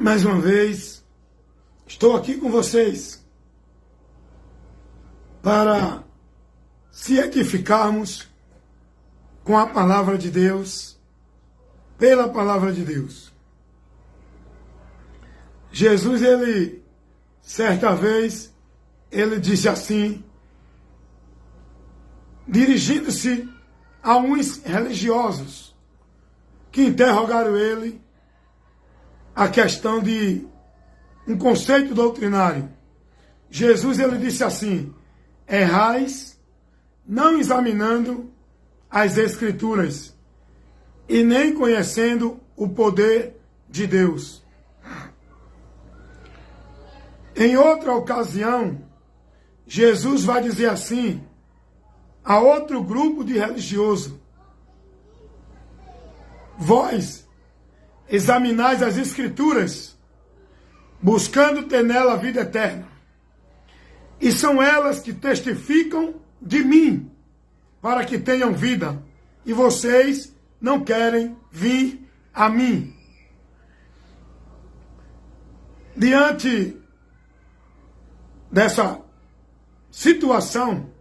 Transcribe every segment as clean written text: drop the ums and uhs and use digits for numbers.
Mais uma vez, estou aqui com vocês para se edificarmos com a palavra de Deus, pela palavra de Deus. Jesus, certa vez, ele disse assim, dirigindo-se a uns religiosos que interrogaram ele a questão de um conceito doutrinário. Jesus, ele disse assim, errais não examinando as Escrituras e nem conhecendo o poder de Deus. Em outra ocasião, Jesus vai dizer assim a outro grupo de religioso, vós examinais as Escrituras, buscando ter nela a vida eterna, e são elas que testificam de mim, para que tenham vida, e vocês não querem vir a mim. Diante dessa situação,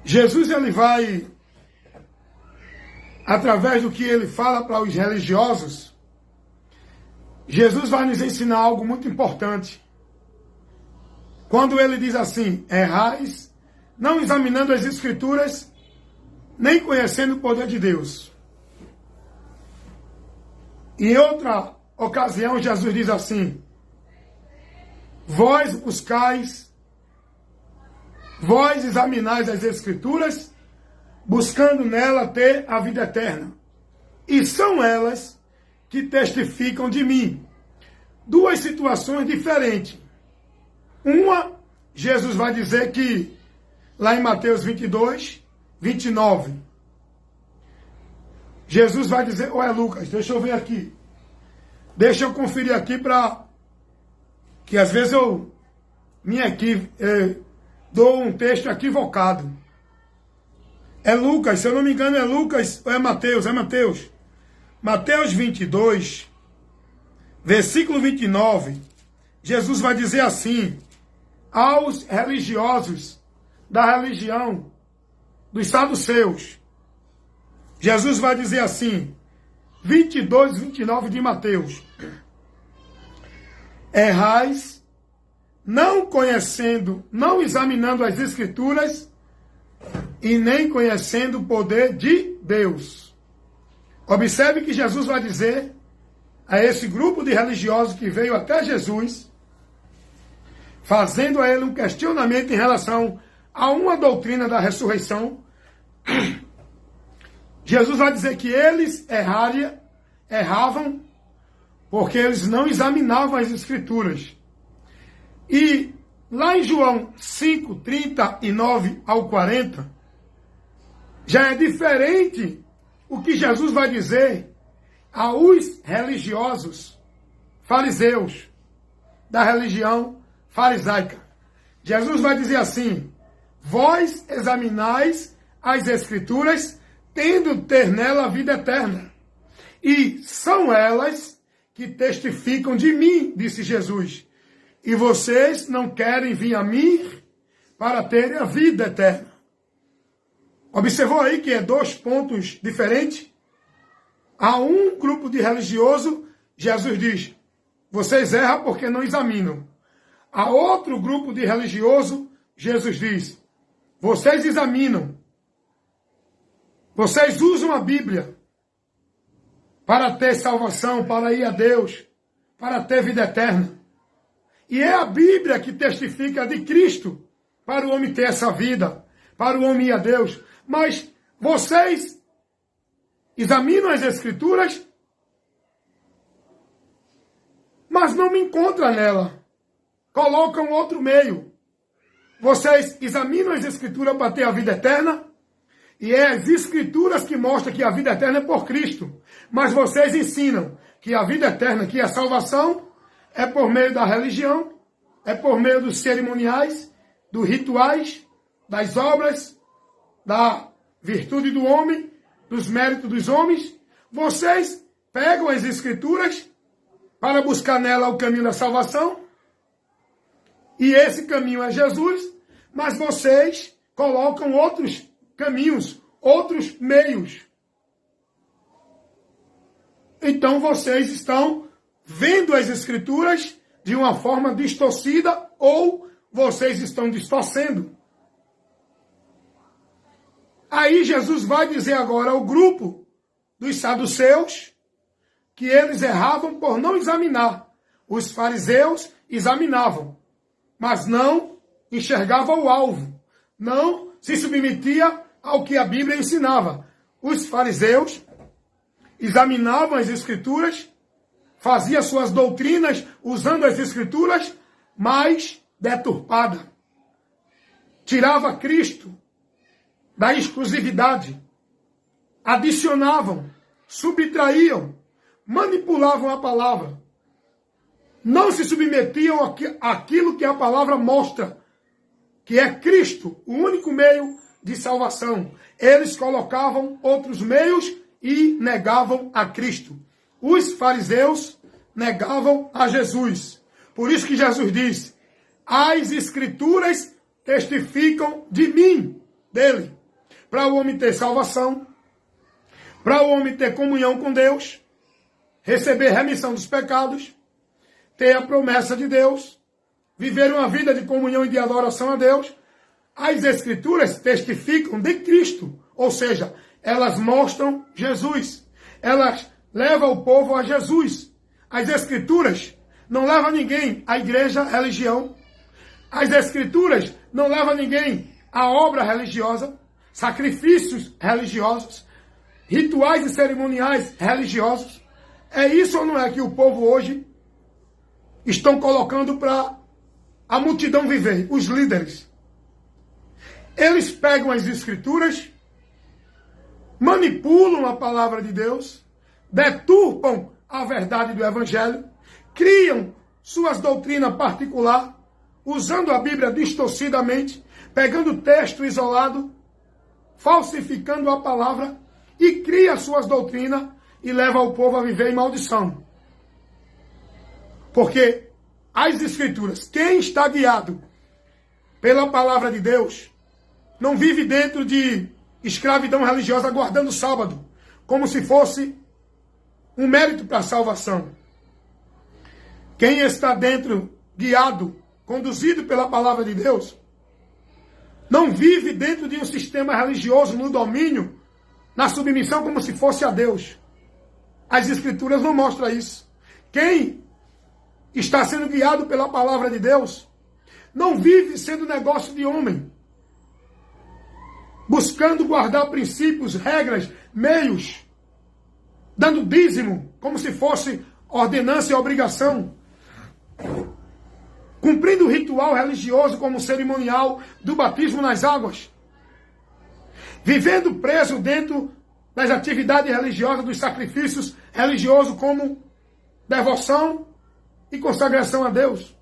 Jesus, ele vai, através do que ele fala para os religiosos, Jesus vai nos ensinar algo muito importante. Quando ele diz assim, errais, não examinando as Escrituras, nem conhecendo o poder de Deus. Em outra ocasião, Jesus diz assim, vós buscais, vós examinais as Escrituras, buscando nela ter a vida eterna. E são elas que testificam de mim. Duas situações diferentes. Uma, Jesus vai dizer que, lá em Mateus 22, 29, Jesus vai dizer, ou é Lucas, deixa eu ver aqui. Deixa eu conferir aqui para que às vezes eu dou um texto equivocado. É Lucas, se eu não me engano é Lucas ou é Mateus? É Mateus. Mateus 22, versículo 29, Jesus vai dizer assim, aos religiosos da religião dos saduceus. Jesus vai dizer assim, 22, 29 de Mateus. Errais, não conhecendo, não examinando as Escrituras e nem conhecendo o poder de Deus. Observe que Jesus vai dizer a esse grupo de religiosos que veio até Jesus, fazendo a ele um questionamento em relação a uma doutrina da ressurreição. Jesus vai dizer que eles erravam porque eles não examinavam as Escrituras. E lá em João 5, 39 ao 40, já é diferente o que Jesus vai dizer aos religiosos fariseus da religião farisaica. Jesus vai dizer assim, vós examinais as Escrituras, tendo ter nela a vida eterna. E são elas que testificam de mim, disse Jesus. E vocês não querem vir a mim para terem a vida eterna. Observou aí que é dois pontos diferentes? A um grupo de religioso, Jesus diz, vocês erram porque não examinam. A outro grupo de religioso, Jesus diz, vocês examinam. Vocês usam a Bíblia para ter salvação, para ir a Deus, para ter vida eterna. E é a Bíblia que testifica de Cristo para o homem ter essa vida, para o homem ir a Deus. Mas vocês examinam as Escrituras, mas não me encontram nela. Colocam outro meio. Vocês examinam as Escrituras para ter a vida eterna, e é as Escrituras que mostram que a vida eterna é por Cristo. Mas vocês ensinam que a vida eterna, que a salvação, é por meio da religião, é por meio dos cerimoniais, dos rituais, das obras, da virtude do homem, dos méritos dos homens, Vocês pegam as Escrituras para buscar nela o caminho da salvação, e esse caminho é Jesus, mas vocês colocam outros caminhos, outros meios. Então vocês estão vendo as Escrituras de uma forma distorcida, ou vocês estão distorcendo. Aí Jesus vai dizer agora ao grupo dos saduceus que eles erravam por não examinar. Os fariseus examinavam, mas não enxergavam o alvo, não se submetia ao que a Bíblia ensinava. Os fariseus examinavam as Escrituras, faziam suas doutrinas usando as Escrituras, mas deturpada. Tirava Cristo da exclusividade, adicionavam, subtraíam, manipulavam a palavra, não se submetiam àquilo que a palavra mostra, que é Cristo, o único meio de salvação. Eles colocavam outros meios e negavam a Cristo. Os fariseus negavam a Jesus. Por isso que Jesus diz: as Escrituras testificam de mim, dele. Para o homem ter salvação, para o homem ter comunhão com Deus, receber remissão dos pecados, ter a promessa de Deus, viver uma vida de comunhão e de adoração a Deus, as Escrituras testificam de Cristo. Ou seja, elas mostram Jesus. Elas levam o povo a Jesus. As Escrituras não levam ninguém à igreja, à religião. As Escrituras não levam ninguém à obra religiosa, sacrifícios religiosos, rituais e cerimoniais religiosos. É isso ou não é que o povo hoje estão colocando para a multidão viver, os líderes? Eles pegam as Escrituras, manipulam a palavra de Deus, deturpam a verdade do Evangelho, criam suas doutrinas particulares, usando a Bíblia distorcidamente, pegando texto isolado, falsificando a palavra, e cria suas doutrinas e leva o povo a viver em maldição. Porque as Escrituras, quem está guiado pela palavra de Deus, não vive dentro de escravidão religiosa guardando o sábado, como se fosse um mérito para a salvação. Quem está dentro, guiado, conduzido pela palavra de Deus, não vive dentro de um sistema religioso no domínio, na submissão como se fosse a Deus. As Escrituras não mostram isso. Quem está sendo guiado pela palavra de Deus não vive sendo negócio de homem, buscando guardar princípios, regras, meios, dando dízimo como se fosse ordenança e obrigação, cumprindo o ritual religioso como cerimonial do batismo nas águas, vivendo preso dentro das atividades religiosas, dos sacrifícios religiosos como devoção e consagração a Deus.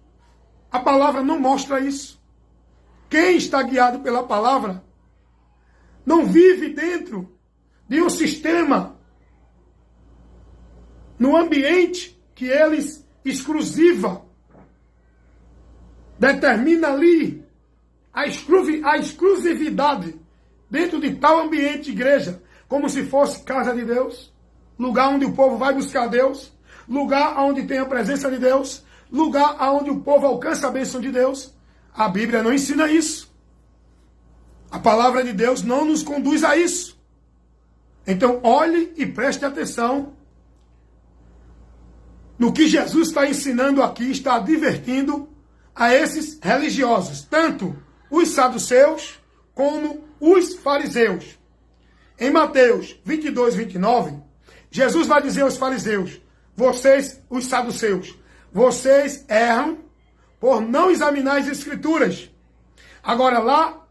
A palavra não mostra isso. Quem está guiado pela palavra não vive dentro de um sistema, no ambiente que eles exclusiva, determina ali a exclusividade dentro de tal ambiente de igreja, como se fosse casa de Deus, lugar onde o povo vai buscar Deus, lugar onde tem a presença de Deus, lugar onde o povo alcança a bênção de Deus. A Bíblia não ensina isso. A palavra de Deus não nos conduz a isso. Então olhe e preste atenção no que Jesus está ensinando aqui, está advertindo a esses religiosos, tanto os saduceus como os fariseus. Em Mateus 22, 29, Jesus vai dizer aos fariseus: vocês, os saduceus, vocês erram por não examinar as Escrituras. Agora lá,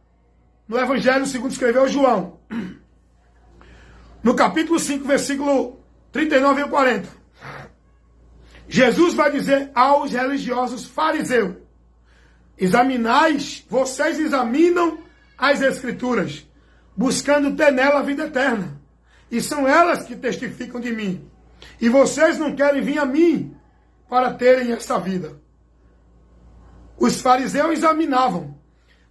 no Evangelho segundo escreveu João, no capítulo 5, versículo 39 e 40, Jesus vai dizer aos religiosos fariseus: vocês examinam as Escrituras, buscando ter nela a vida eterna. e são elas que testificam de mim. E vocês não querem vir a mim para terem essa vida. Os fariseus examinavam,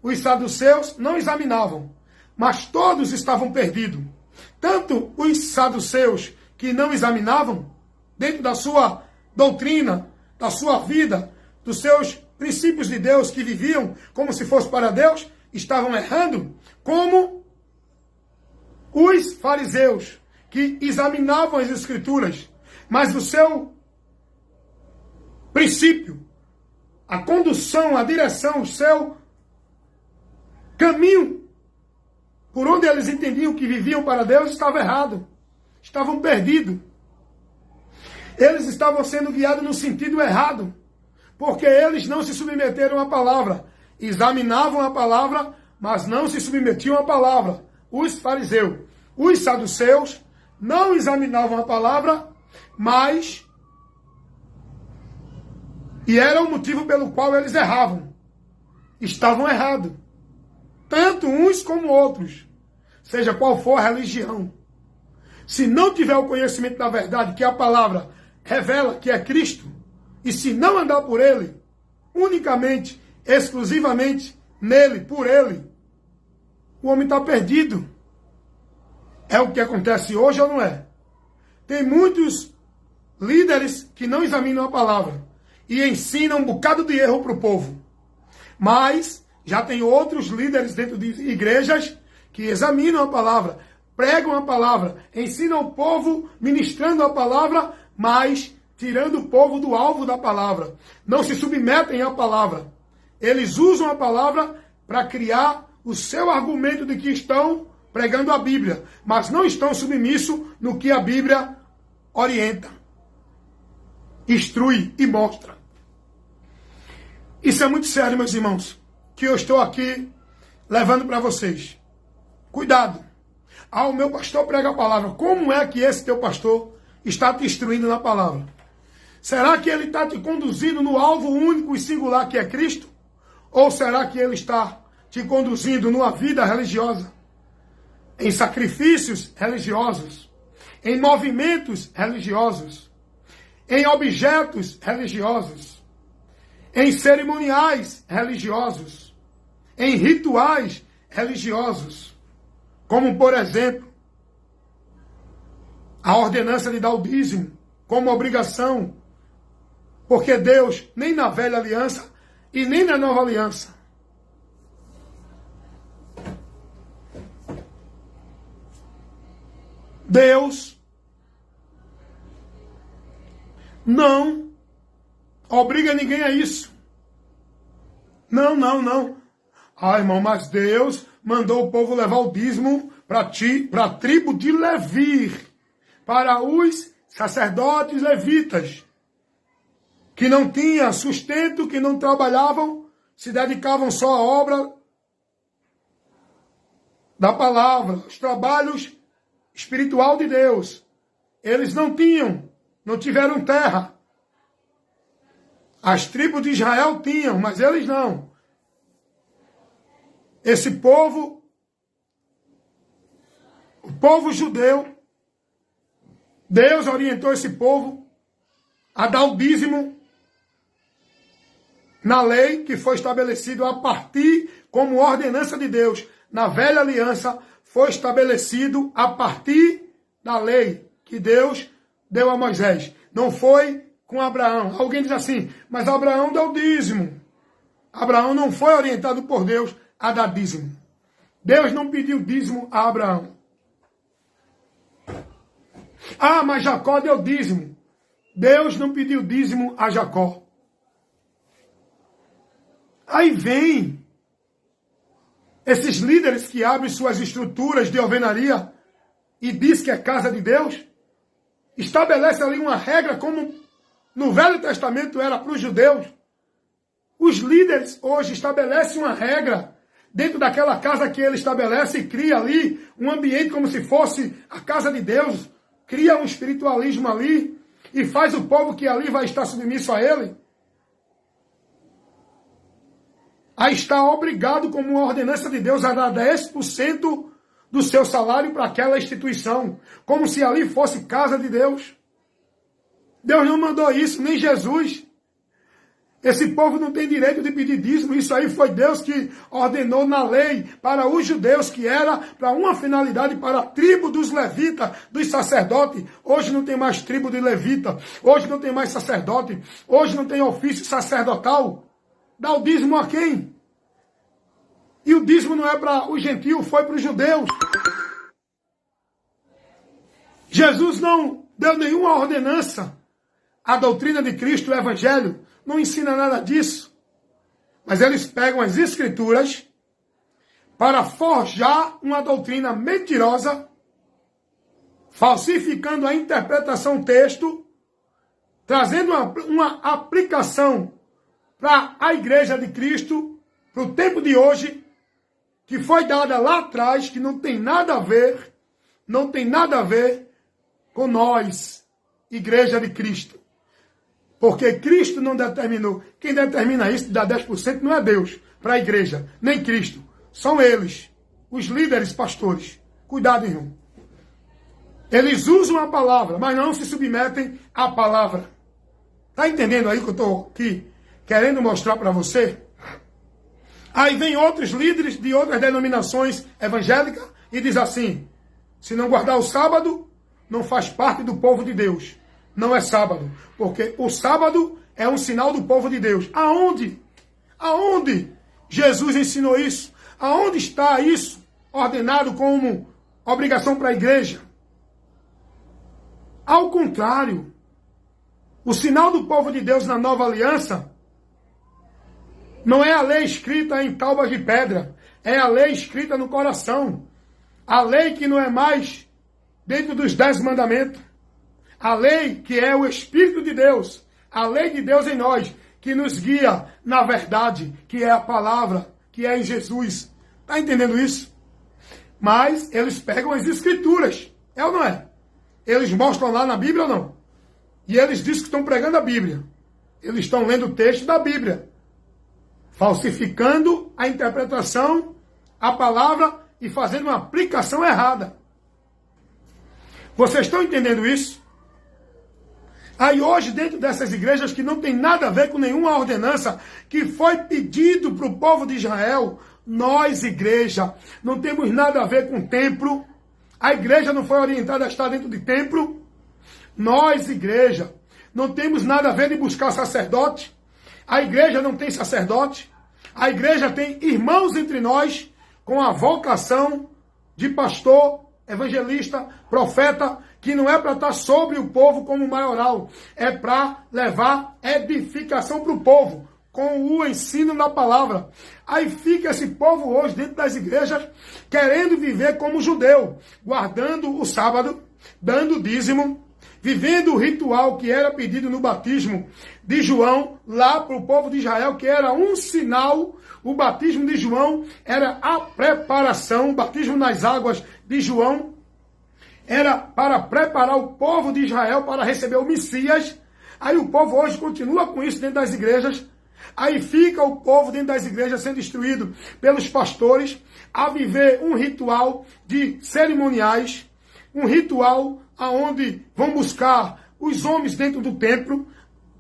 os saduceus não examinavam, mas todos estavam perdidos. Tanto os saduceus que não examinavam, dentro da sua doutrina, da sua vida, dos seus princípios de Deus, que viviam como se fosse para Deus, estavam errando, como os fariseus, que examinavam as Escrituras, mas o seu princípio, a condução, a direção, o seu caminho, por onde eles entendiam que viviam para Deus, estava errado. Estavam perdidos. Eles estavam sendo guiados no sentido errado, porque eles não se submeteram à palavra. Examinavam a palavra, mas não se submetiam à palavra. Os fariseus, os saduceus, não examinavam a palavra, mas... E era o motivo pelo qual eles erravam. Estavam errados. Tanto uns como outros. Seja qual for a religião. Se não tiver o conhecimento da verdade, que a palavra revela que é Cristo, e se não andar por Ele, unicamente, exclusivamente nele, por Ele, o homem está perdido. É o que acontece hoje ou não é? Tem muitos líderes que não examinam a palavra e ensinam um bocado de erro para o povo. Mas já tem outros líderes dentro de igrejas que examinam a palavra, pregam a palavra, ensinam o povo ministrando a palavra, mas tirando o povo do alvo da palavra. Não se submetem à palavra. Eles usam a palavra para criar o seu argumento de que estão pregando a Bíblia, mas não estão submissos no que a Bíblia orienta, instrui e mostra. Isso é muito sério, meus irmãos, que eu estou aqui levando para vocês. Cuidado. O meu pastor prega a palavra. Como é que esse teu pastor está te instruindo na palavra? Será que ele está te conduzindo no alvo único e singular que é Cristo? Ou será que ele está te conduzindo numa vida religiosa? Em sacrifícios religiosos? Em movimentos religiosos? Em objetos religiosos? Em cerimoniais religiosos? Em rituais religiosos? Como, por exemplo, a ordenança de dar o dízimo como obrigação, porque Deus, nem na velha aliança e nem na nova aliança, Deus não obriga ninguém a isso. Não, não, não. Irmão, mas Deus mandou o povo levar o dízimo para a tribo de Levi, para os sacerdotes levitas, que não tinham sustento, que não trabalhavam, se dedicavam só à obra da palavra, os trabalhos espiritual de Deus. Eles não tiveram terra. As tribos de Israel tinham, mas eles não. Esse povo, o povo judeu, Deus orientou esse povo a dar o dízimo na lei que foi estabelecido a partir, como ordenança de Deus, na velha aliança, foi estabelecido a partir da lei que Deus deu a Moisés. Não foi com Abraão. Alguém diz assim, mas Abraão deu dízimo. Abraão não foi orientado por Deus a dar dízimo. Deus não pediu dízimo a Abraão. Mas Jacó deu dízimo. Deus não pediu dízimo a Jacó. Aí vem esses líderes que abrem suas estruturas de alvenaria e diz que é casa de Deus, estabelece ali uma regra como no Velho Testamento era para os judeus. Os líderes hoje estabelecem uma regra dentro daquela casa que ele estabelece e cria ali um ambiente como se fosse a casa de Deus, cria um espiritualismo ali e faz o povo que ali vai estar submisso a ele a estar obrigado, como uma ordenança de Deus, a dar 10% do seu salário para aquela instituição, como se ali fosse casa de Deus. Deus não mandou isso, nem Jesus. Esse povo não tem direito de pedir dízimo. Isso aí foi Deus que ordenou na lei para os judeus, que era para uma finalidade, para a tribo dos levitas, dos sacerdotes. Hoje não tem mais tribo de levita. Hoje não tem mais sacerdote. Hoje não tem ofício sacerdotal. Dá o dízimo a quem? E o dízimo não é para o gentio, foi para os judeus. Jesus não deu nenhuma ordenança. A doutrina de Cristo, o Evangelho, não ensina nada disso. Mas eles pegam as Escrituras para forjar uma doutrina mentirosa, falsificando a interpretação do texto, trazendo uma aplicação para a Igreja de Cristo, para o tempo de hoje, que foi dada lá atrás, que não tem nada a ver com nós, Igreja de Cristo. Porque Cristo não determinou. Quem determina isso de dar 10% não é Deus para a igreja, nem Cristo. São eles, os líderes pastores. Cuidado, irmão. Eles usam a palavra, mas não se submetem à palavra. Está entendendo aí que eu estou aqui querendo mostrar para você? Aí vem outros líderes de outras denominações evangélicas e diz assim: se não guardar o sábado, não faz parte do povo de Deus. Não é sábado, porque o sábado é um sinal do povo de Deus. Aonde? Aonde Jesus ensinou isso? Aonde está isso ordenado como obrigação para a igreja? Ao contrário, o sinal do povo de Deus na nova aliança não é a lei escrita em tábuas de pedra, é a lei escrita no coração. A lei que não é mais dentro dos 10 mandamentos. A lei que é o Espírito de Deus, a lei de Deus em nós, que nos guia na verdade, que é a palavra, que é em Jesus. Está entendendo isso? Mas eles pegam as Escrituras, é ou não é? Eles mostram lá na Bíblia ou não? E eles dizem que estão pregando a Bíblia. Eles estão lendo o texto da Bíblia, falsificando a interpretação, a palavra e fazendo uma aplicação errada. Vocês estão entendendo isso? Aí hoje, dentro dessas igrejas que não tem nada a ver com nenhuma ordenança que foi pedido para o povo de Israel, nós, igreja, não temos nada a ver com o templo. A igreja não foi orientada a estar dentro de templo. Nós, igreja, não temos nada a ver de buscar sacerdote. A igreja não tem sacerdote. A igreja tem irmãos entre nós com a vocação de pastor, evangelista, profeta, que não é para estar sobre o povo como maioral, é para levar edificação para o povo, com o ensino da palavra. Aí fica esse povo hoje dentro das igrejas, querendo viver como judeu, guardando o sábado, dando dízimo, vivendo o ritual que era pedido no batismo de João, lá para o povo de Israel, que era um sinal. O batismo de João era a preparação, o batismo nas águas de João era para preparar o povo de Israel para receber o Messias. Aí o povo hoje continua com isso dentro das igrejas. Aí fica o povo dentro das igrejas sendo instruído pelos pastores a viver um ritual de cerimoniais, um ritual aonde vão buscar os homens dentro do templo,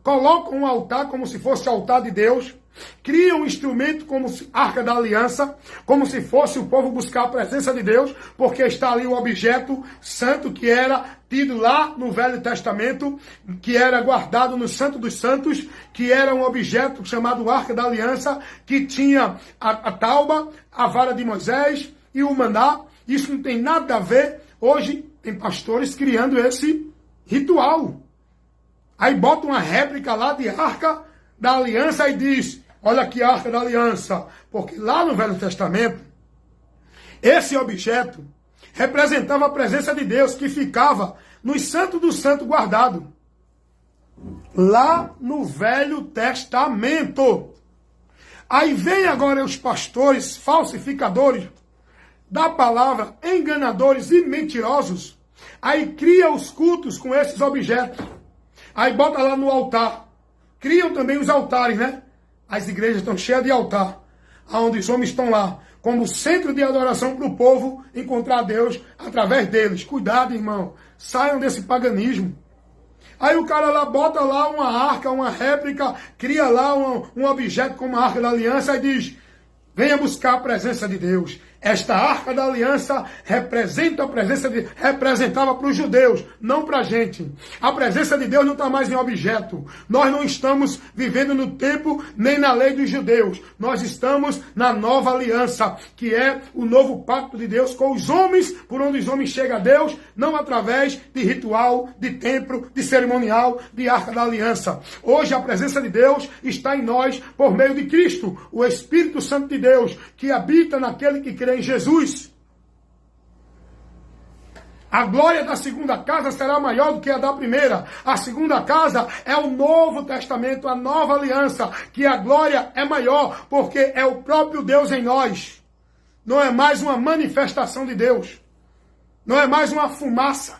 colocam um altar como se fosse o altar de Deus, criam um instrumento como Arca da Aliança, como se fosse o povo buscar a presença de Deus, porque está ali o objeto santo que era tido lá no Velho Testamento, que era guardado no Santo dos Santos, que era um objeto chamado Arca da Aliança, que tinha a tauba, a vara de Moisés e o maná. Isso não tem nada a ver. Hoje tem pastores criando esse ritual. Aí bota uma réplica lá de Arca da Aliança e diz: olha aqui a Arca da Aliança. Porque lá no Velho Testamento, esse objeto representava a presença de Deus, que ficava no Santo do Santo guardado. Lá no Velho Testamento. Aí vem agora os pastores falsificadores da palavra, enganadores e mentirosos. Aí cria os cultos com esses objetos. Aí bota lá no altar. Criam também os altares, né? As igrejas estão cheias de altar, onde os homens estão lá como centro de adoração para o povo encontrar Deus através deles. Cuidado, irmão. Saiam desse paganismo. Aí o cara lá bota lá uma arca, uma réplica, cria lá um objeto como a Arca da Aliança e diz: venha buscar a presença de Deus. Esta Arca da Aliança representava para os judeus, não para a gente. A presença de Deus não está mais em objeto. Nós não estamos vivendo no tempo nem na lei dos judeus. Nós estamos na nova aliança, que é o novo pacto de Deus com os homens, por onde os homens chegam a Deus, não através de ritual, de templo, de cerimonial, de Arca da Aliança. Hoje a presença de Deus está em nós por meio de Cristo, o Espírito Santo de Deus, que habita naquele que crê em Jesus. A glória da segunda casa será maior do que a da primeira. A segunda casa é o Novo Testamento, a nova aliança, que a glória é maior, porque é o próprio Deus em nós. Não é mais uma manifestação de Deus. Não é mais uma fumaça.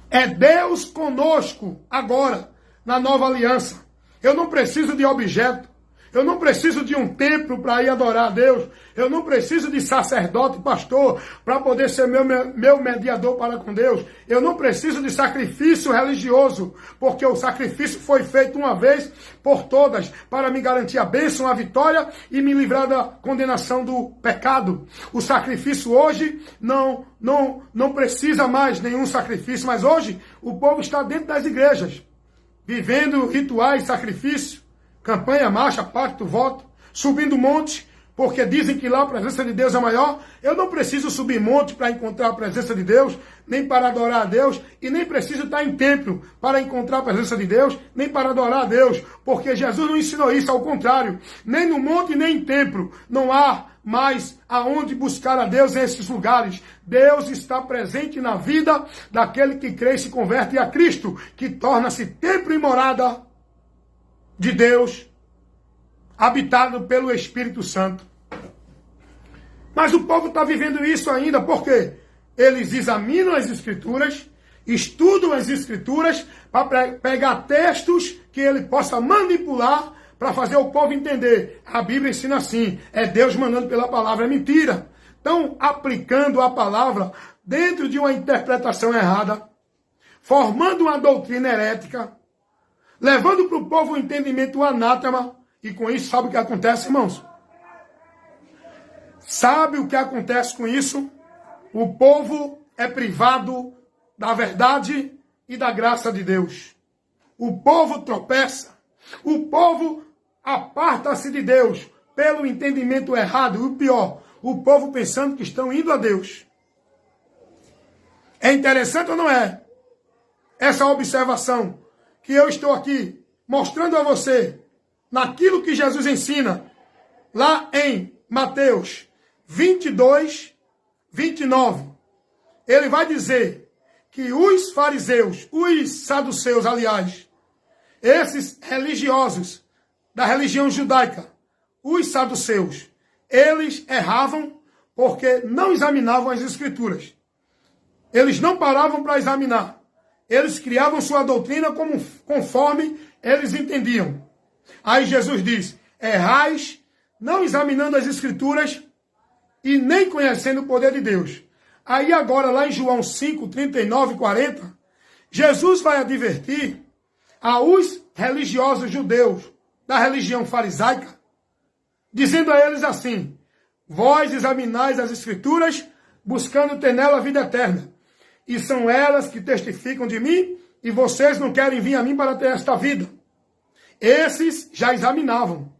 É Deus conosco agora, na nova aliança. Eu não preciso de objeto. Eu não preciso de um templo para ir adorar a Deus. Eu não preciso de sacerdote, pastor, para poder ser meu mediador para com Deus. Eu não preciso de sacrifício religioso, porque o sacrifício foi feito uma vez por todas, para me garantir a bênção, a vitória e me livrar da condenação do pecado. O sacrifício hoje não precisa mais nenhum sacrifício, mas hoje o povo está dentro das igrejas, vivendo rituais, sacrifício, campanha, marcha, pacto, voto, subindo monte, porque dizem que lá a presença de Deus é maior. Eu não preciso subir monte para encontrar a presença de Deus, nem para adorar a Deus, e nem preciso estar em templo para encontrar a presença de Deus, nem para adorar a Deus, porque Jesus não ensinou isso, ao contrário. Nem no monte, nem em templo. Não há mais aonde buscar a Deus nesses lugares. Deus está presente na vida daquele que crê e se converte a Cristo, que torna-se templo e morada de Deus, habitado pelo Espírito Santo. Mas o povo está vivendo isso ainda, porque eles examinam as Escrituras, estudam as Escrituras, para pegar textos que ele possa manipular, para fazer o povo entender. A Bíblia ensina assim, é Deus mandando pela palavra, é mentira. Estão aplicando a palavra dentro de uma interpretação errada, formando uma doutrina herética, levando para o povo o entendimento anátema. E com isso, sabe o que acontece, irmãos? Sabe o que acontece com isso? O povo é privado da verdade e da graça de Deus. O povo tropeça. O povo aparta-se de Deus pelo entendimento errado. E o pior, o povo pensando que estão indo a Deus. É interessante ou não é? Essa observação que eu estou aqui mostrando a você naquilo que Jesus ensina lá em Mateus 22, 29. Ele vai dizer que os fariseus, os saduceus, aliás, esses religiosos da religião judaica, os saduceus, eles erravam porque não examinavam as Escrituras. Eles não paravam para examinar. Eles criavam sua doutrina conforme eles entendiam. Aí Jesus diz, errais, não examinando as Escrituras e nem conhecendo o poder de Deus. Aí agora, lá em João 5, 39 e 40, Jesus vai advertir aos religiosos judeus da religião farisaica, dizendo a eles assim, vós examinais as Escrituras, buscando ter nela a vida eterna. E são elas que testificam de mim, e vocês não querem vir a mim para ter esta vida. Esses já examinavam,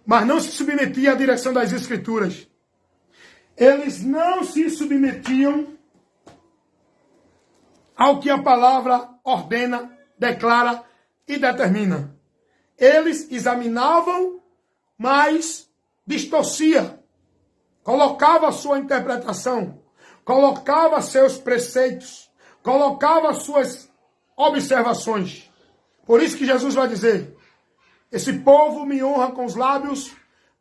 mas não se submetiam à direção das Escrituras. Eles não se submetiam ao que a palavra ordena, declara e determina. Eles examinavam, mas distorcia, colocava a sua interpretação, colocava seus preceitos, colocava suas observações. Por isso que Jesus vai dizer, esse povo me honra com os lábios,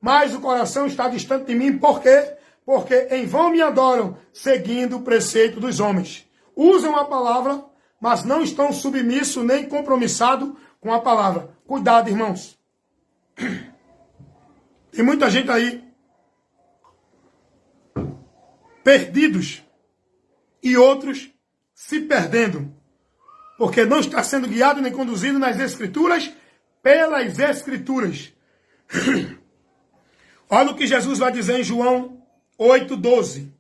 mas o coração está distante de mim. Por quê? Porque em vão me adoram, seguindo o preceito dos homens. Usam a palavra, mas não estão submissos nem compromissados com a palavra. Cuidado, irmãos. Tem muita gente aí perdidos e outros se perdendo, porque não está sendo guiado nem conduzido nas Escrituras, pelas Escrituras. Olha o que Jesus vai dizer em João 8,12.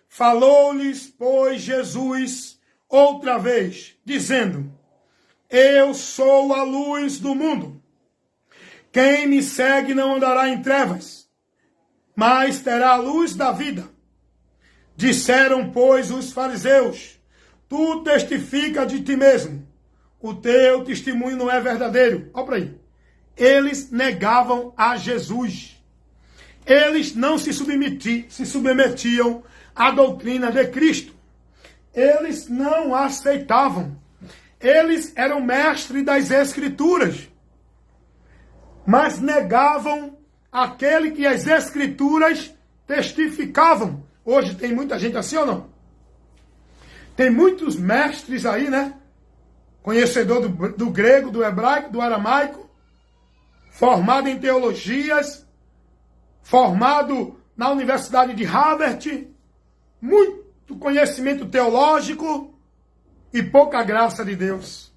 Falou-lhes, pois, Jesus outra vez, dizendo: Eu sou a luz do mundo. Quem me segue não andará em trevas, mas terá a luz da vida. Disseram, pois, os fariseus: Tu testifica de ti mesmo. O teu testemunho não é verdadeiro. Olha para aí. Eles negavam a Jesus. Eles não se submetiam à doutrina de Cristo. Eles não aceitavam. Eles eram mestres das Escrituras, mas negavam aquele que as Escrituras testificavam. Hoje tem muita gente assim ou não? Tem muitos mestres aí, né? Conhecedor do grego, do hebraico, do aramaico, formado em teologias, formado na Universidade de Harvard, muito conhecimento teológico e pouca graça de Deus.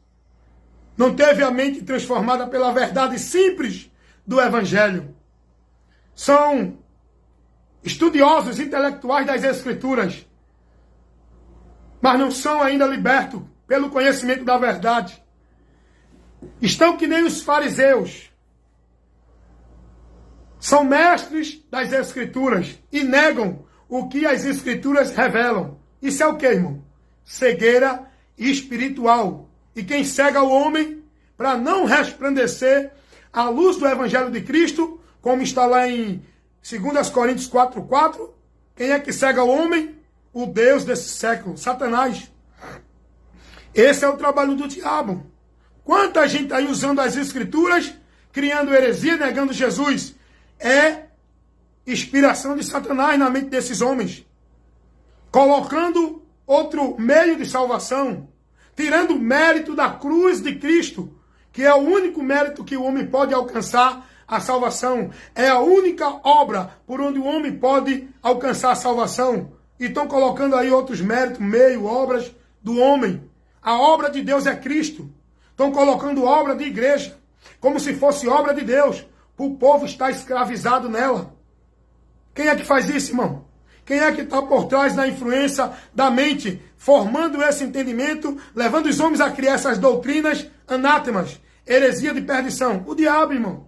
Não teve a mente transformada pela verdade simples do Evangelho. São estudiosos intelectuais das Escrituras, mas não são ainda libertos pelo conhecimento da verdade. Estão que nem os fariseus. São mestres das Escrituras e negam o que as Escrituras revelam. Isso é o que, irmão? Cegueira espiritual. E quem cega o homem para não resplandecer a luz do Evangelho de Cristo, como está lá em 2 Coríntios 4,4, quem é que cega o homem? O Deus desse século, Satanás. Esse é o trabalho do diabo. Quanta gente aí usando as Escrituras, criando heresia, negando Jesus. É inspiração de Satanás na mente desses homens. Colocando outro meio de salvação. Tirando o mérito da cruz de Cristo, que é o único mérito que o homem pode alcançar a salvação. É a única obra por onde o homem pode alcançar a salvação. E estão colocando aí outros méritos, meio, obras do homem. A obra de Deus é Cristo. Estão colocando obra de igreja, como se fosse obra de Deus. O povo está escravizado nela. Quem é que faz isso, irmão? Quem é que está por trás da influência da mente, formando esse entendimento, levando os homens a criar essas doutrinas anátemas, heresia de perdição? O diabo, irmão.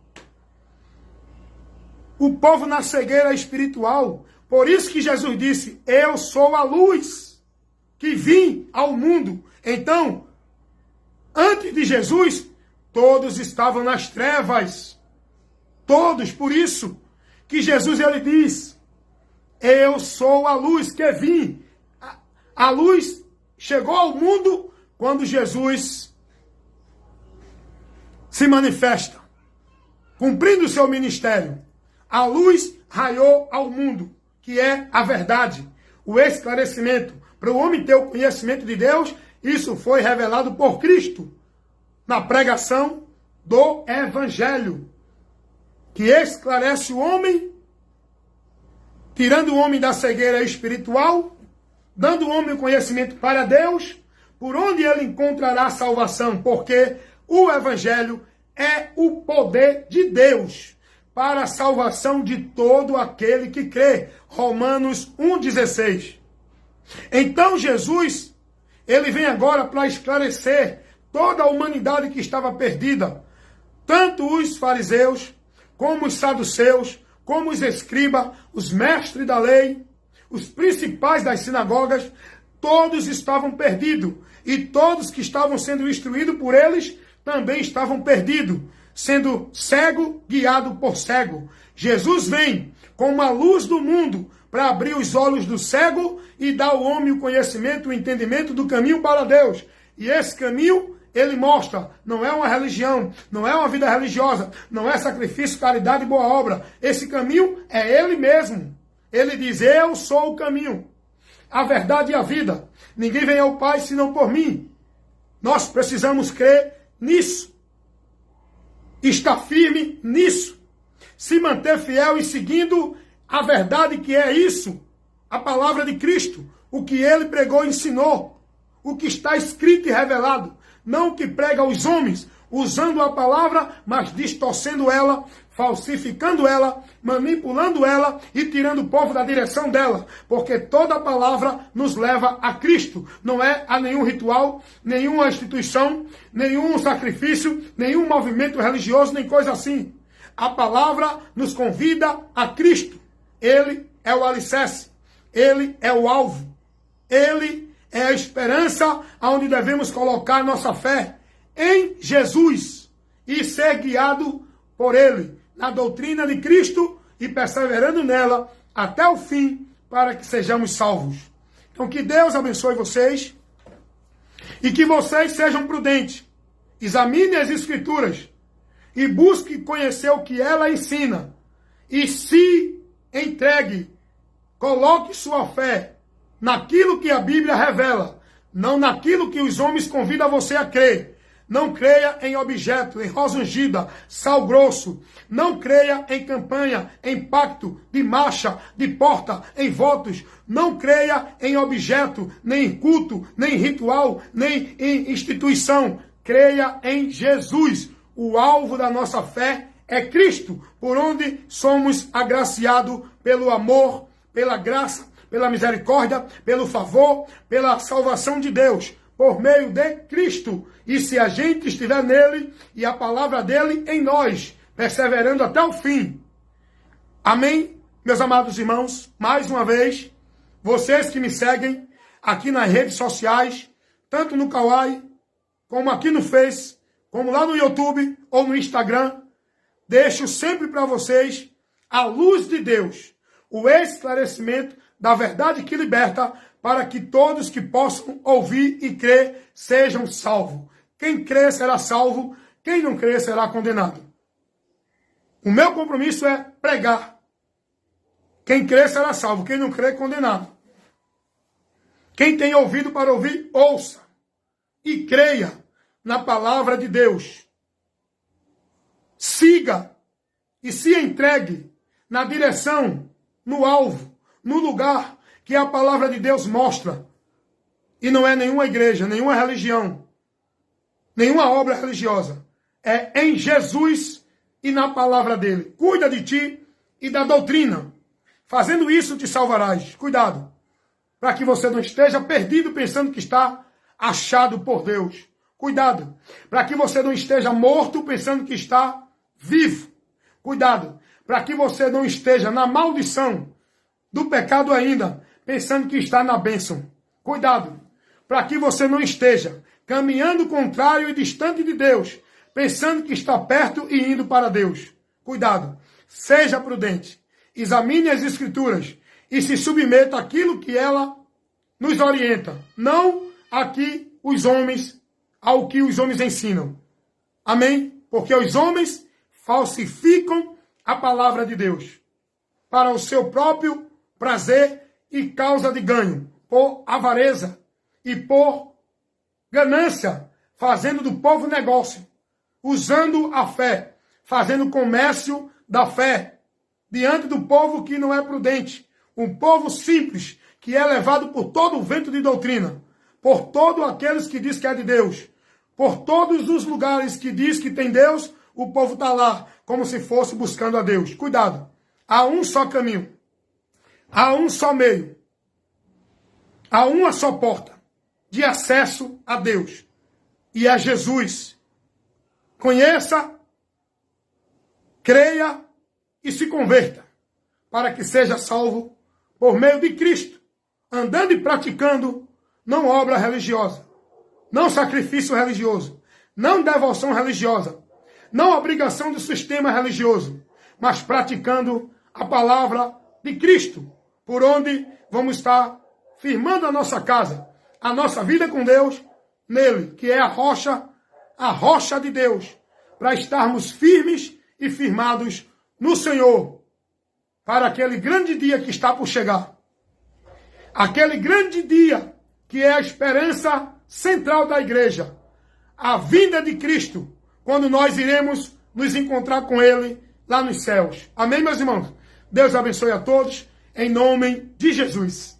O povo na cegueira espiritual. Por isso que Jesus disse: Eu sou a luz que vim ao mundo. Então, antes de Jesus, todos estavam nas trevas. Todos, por isso que Jesus ele diz: Eu sou a luz que vim. A luz chegou ao mundo quando Jesus se manifesta, cumprindo o seu ministério. A luz raiou ao mundo, que é a verdade, o esclarecimento. Para o homem ter o conhecimento de Deus, isso foi revelado por Cristo na pregação do Evangelho, que esclarece o homem, tirando o homem da cegueira espiritual, dando ao homem o conhecimento para Deus, por onde ele encontrará salvação, porque o Evangelho é o poder de Deus para a salvação de todo aquele que crê. Romanos 1,16. Então Jesus, ele vem agora para esclarecer toda a humanidade que estava perdida, tanto os fariseus, como os saduceus, como os escribas, os mestres da lei, os principais das sinagogas, todos estavam perdidos. E todos que estavam sendo instruídos por eles também estavam perdidos, sendo cego guiado por cego. Jesus vem com uma luz do mundo para abrir os olhos do cego e dar ao homem o conhecimento, o entendimento do caminho para Deus. E esse caminho ele mostra, não é uma religião, não é uma vida religiosa, não é sacrifício, caridade e boa obra. Esse caminho é ele mesmo. Ele diz: Eu sou o caminho, a verdade e a vida. Ninguém vem ao Pai senão por mim. Nós precisamos crer nisso. Está firme nisso. se manter fiel e seguindo a verdade que é isso, a palavra de Cristo, o que ele pregou e ensinou, o que está escrito e revelado, não o que prega aos homens, usando a palavra, mas distorcendo ela, falsificando ela, manipulando ela e tirando o povo da direção dela. Porque toda a palavra nos leva a Cristo. Não é a nenhum ritual, nenhuma instituição, nenhum sacrifício, nenhum movimento religioso, nem coisa assim. A palavra nos convida a Cristo. Ele é o alicerce. Ele é o alvo. Ele é a esperança aonde devemos colocar nossa fé. Em Jesus e ser guiado por Ele, na doutrina de Cristo e perseverando nela até o fim, para que sejamos salvos. Então que Deus abençoe vocês e que vocês sejam prudentes. Examine as Escrituras e busque conhecer o que ela ensina. E se entregue, coloque sua fé naquilo que a Bíblia revela, não naquilo que os homens convidam você a crer. Não creia em objeto, em rosa ungida, sal grosso. Não creia em campanha, em pacto, de marcha, de porta, em votos. Não creia em objeto, nem em culto, nem em ritual, nem em instituição. Creia em Jesus. O alvo da nossa fé é Cristo, por onde somos agraciados pelo amor, pela graça, pela misericórdia, pelo favor, pela salvação de Deus, por meio de Cristo. E se a gente estiver nele e a palavra dele em nós, perseverando até o fim. Amém, meus amados irmãos? Mais uma vez, vocês que me seguem aqui nas redes sociais, tanto no Kawaii, como aqui no Face, como lá no YouTube ou no Instagram, deixo sempre para vocês a luz de Deus, o esclarecimento da verdade que liberta, para que todos que possam ouvir e crer sejam salvos. Quem crer será salvo, quem não crer será condenado. O meu compromisso é pregar. Quem crer será salvo, quem não crer condenado. Quem tem ouvido para ouvir, ouça e creia na palavra de Deus. Siga e se entregue na direção, no alvo, no lugar que a palavra de Deus mostra. E não é nenhuma igreja, nenhuma religião, nenhuma obra religiosa. É em Jesus e na palavra dele. Cuida de ti e da doutrina. Fazendo isso, te salvarás. Cuidado, para que você não esteja perdido pensando que está achado por Deus. Cuidado, para que você não esteja morto pensando que está vivo. Cuidado, para que você não esteja na maldição do pecado ainda, pensando que está na bênção. Cuidado, para que você não esteja caminhando contrário e distante de Deus, pensando que está perto e indo para Deus. Cuidado, seja prudente, examine as Escrituras e se submeta àquilo que ela nos orienta, não ao que os homens ensinam. Amém? Porque os homens falsificam a palavra de Deus para o seu próprio prazer e causa de ganho, por avareza e por ganância, fazendo do povo negócio, usando a fé, fazendo comércio da fé, diante do povo que não é prudente, um povo simples, que é levado por todo o vento de doutrina, por todos aqueles que diz que é de Deus, por todos os lugares que diz que tem Deus, o povo está lá, como se fosse buscando a Deus. Cuidado, há um só caminho, há um só meio, há uma só porta de acesso a Deus, e é Jesus. Conheça, creia e se converta, para que seja salvo por meio de Cristo, andando e praticando não obra religiosa, não sacrifício religioso, não devoção religiosa, não obrigação do sistema religioso, mas praticando a palavra de Cristo, por onde vamos estar firmando a nossa casa, a nossa vida com Deus, nele, que é a rocha de Deus, para estarmos firmes e firmados no Senhor, para aquele grande dia que está por chegar. Aquele grande dia que é a esperança central da igreja, a vinda de Cristo, quando nós iremos nos encontrar com Ele lá nos céus. Amém, meus irmãos? Deus abençoe a todos, em nome de Jesus.